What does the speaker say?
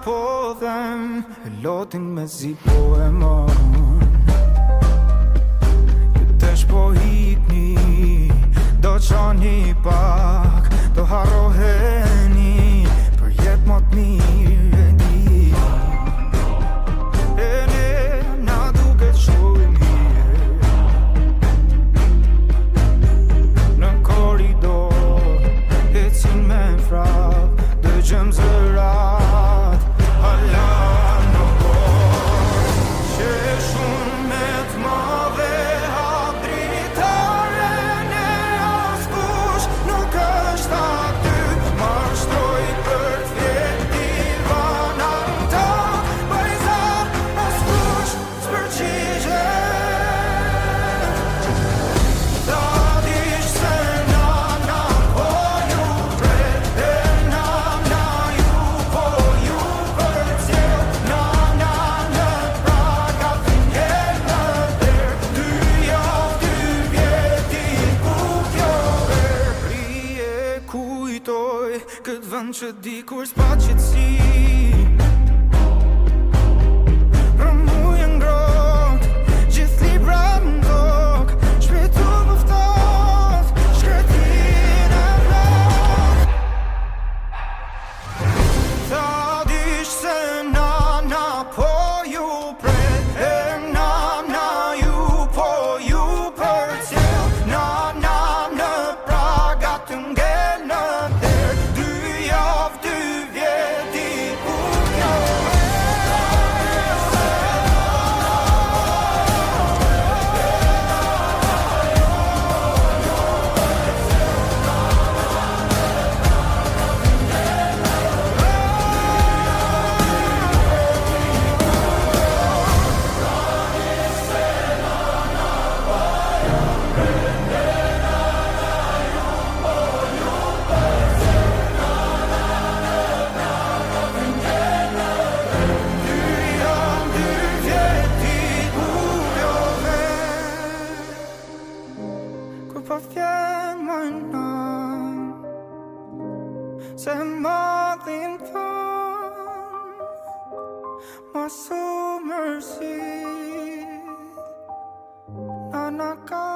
po them, e lotin me zi po e mon. Ju tesh po hipni, do qani pak, do harroheni, për jet më të mirë e di. E ne na duket shumë mirë, në korridor, ecin me frap, dëgjëm zërat, hala në bord. Që shumë me t'madhe hap dritaren e askush nuk është aty. Mashtroj për t'vjet divanan ta, bajza askush s'përgjigjet. Ta dish se nana po ju pret, e nana ju po ju përcjell. Nana në praga finjer në der, 2 javë 2 vjeti ku kjo ver. Rije kujtoj këtë vend që dikur s'pa qetësi, rëmuje ngrot, gjithë libra m'dok, shpirtu më ftoht, shkretin e vlot. Ta dish se nana po ju pret, e nana ju po ju përcjell. Nana në praga të ngel në der, 2 javë 2 vjeti ku kjo kur po vjen më nan, se madhin thon, mos u mërzi, nana ka